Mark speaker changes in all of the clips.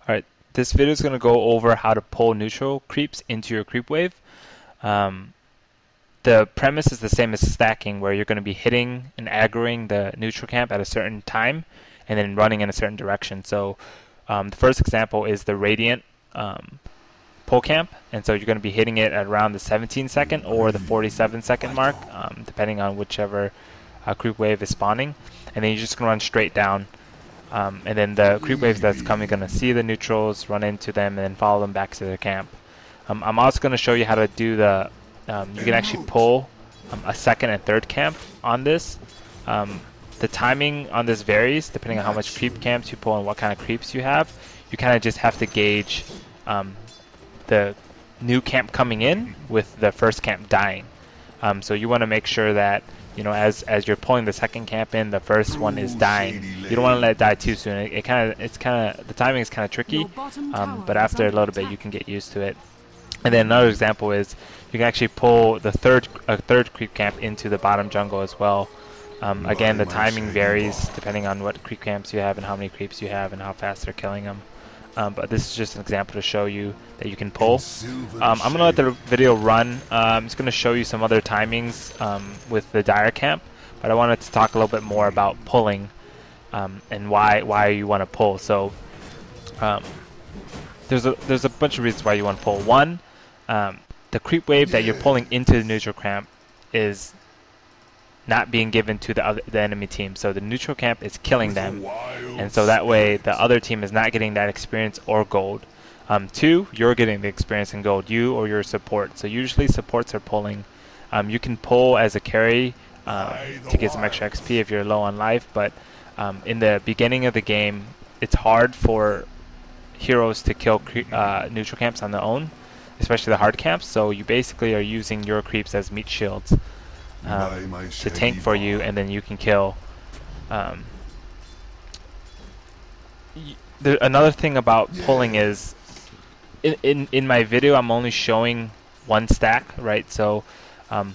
Speaker 1: Alright, this video is going to go over how to pull neutral creeps into your creep wave. The premise is the same as stacking, where you're going to be hitting and aggroing the neutral camp at a certain time and then running in a certain direction. So the first example is the Raidant pull camp, and so you're going to be hitting it at around the 17-second or the 47-second mark, depending on whichever creep wave is spawning, and then you're just going to run straight down. And then the creep waves that's coming are going to see the neutrals, run into them, and then follow them back to their camp. I'm also going to show you how to do the, you can actually pull a second and third camp on this. The timing on this varies depending on how much creep camps you pull and what kind of creeps you have. You kind of just have to gauge the new camp coming in with the first camp dying. So you want to make sure that, you know, as you're pulling the second camp in, the first one is dying. You don't want to let it die too soon. The timing is kind of tricky, but after a little bit you can get used to it. And then another example is you can actually pull the third creep camp into the bottom jungle as well. Again, the timing varies depending on what creep camps you have and how many creeps you have and how fast they're killing them. But this is just an example to show you that you can pull. I'm going to let the video run. I'm just going to show you some other timings with the dire camp, but I wanted to talk a little bit more about pulling and why you want to pull. So there's a bunch of reasons why you want to pull. One, the creep wave that you're pulling into the neutral camp is not being given to the enemy team, so the neutral camp is killing them, and so that way the other team is not getting that experience or gold. Two, you're getting the experience and gold, you or your support. So usually supports are pulling. You can pull as a carry to get some extra XP if you're low on life, but in the beginning of the game it's hard for heroes to kill neutral camps on their own, especially the hard camps, so you basically are using your creeps as meat shields to tank for you, and then you can kill. Another thing about pulling is, in my video I'm only showing one stack, right? So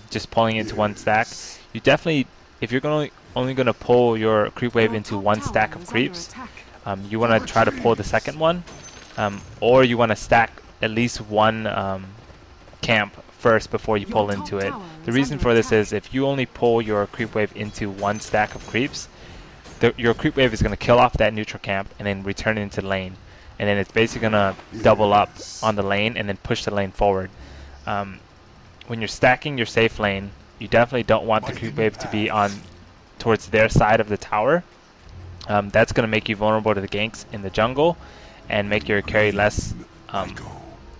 Speaker 1: just pulling into one stack. You definitely, if you're only going to pull your creep wave into one stack of creeps, you want to try to pull the second one, or you want to stack at least one camp first before you pull into it. The reason for this is if you only pull your creep wave into one stack of creeps, your creep wave is going to kill off that neutral camp and then return it into lane, and then it's basically going to double up on the lane and then push the lane forward. When you're stacking your safe lane, you definitely don't want the creep wave to be on towards their side of the tower. That's going to make you vulnerable to the ganks in the jungle and make your carry less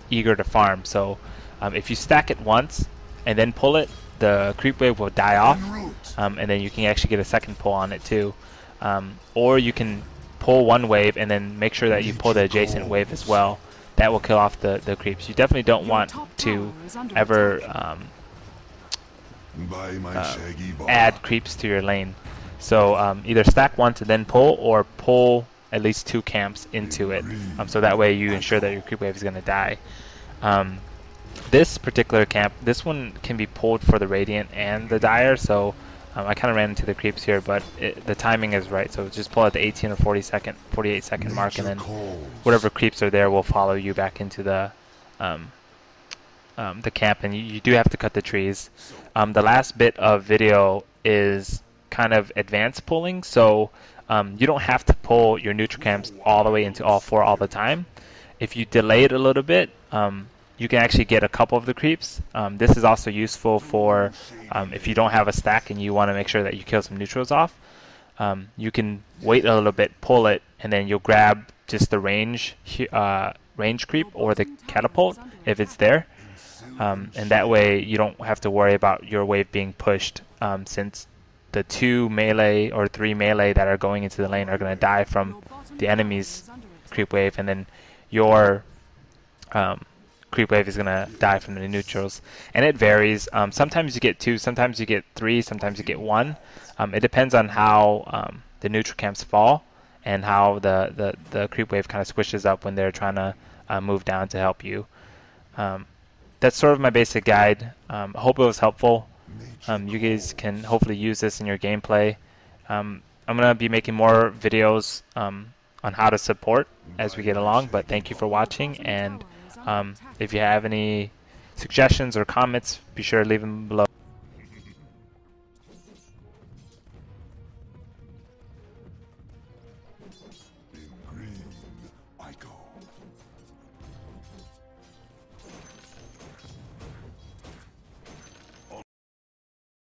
Speaker 1: eager to farm. So if you stack it once and then pull it, the creep wave will die off, and then you can actually get a second pull on it too. Or you can pull one wave and then make sure that you pull the adjacent wave as well. That will kill off the creeps. You definitely don't want to ever add creeps to your lane. So either stack once and then pull, or pull at least two camps into it, so that way you ensure that your creep wave is going to die. This particular camp, this one can be pulled for the Radiant and the Dire, so I kind of ran into the creeps here, but the timing is right, so just pull at the 18 or 48 second mark, and then whatever creeps are there will follow you back into the camp, and you do have to cut the trees. The last bit of video is kind of advanced pulling, so you don't have to pull your neutral camps all the way into all four all the time. If you delay it a little bit, you can actually get a couple of the creeps. This is also useful for if you don't have a stack and you want to make sure that you kill some neutrals off. You can wait a little bit, pull it, and then you'll grab just the range creep or the catapult if it's there. And that way you don't have to worry about your wave being pushed, since the 2 melee or 3 melee that are going into the lane are going to die from the enemy's creep wave, and then your creep wave is going to die from the neutrals. And it varies. Sometimes you get 2, sometimes you get 3, sometimes you get 1. It depends on how the neutral camps fall and how the creep wave kind of squishes up when they're trying to move down to help you. That's sort of my basic guide. I hope it was helpful. You guys can hopefully use this in your gameplay. I'm going to be making more videos on how to support as we get along. But thank you for watching, and if you have any suggestions or comments, be sure to leave them below.
Speaker 2: In green I go.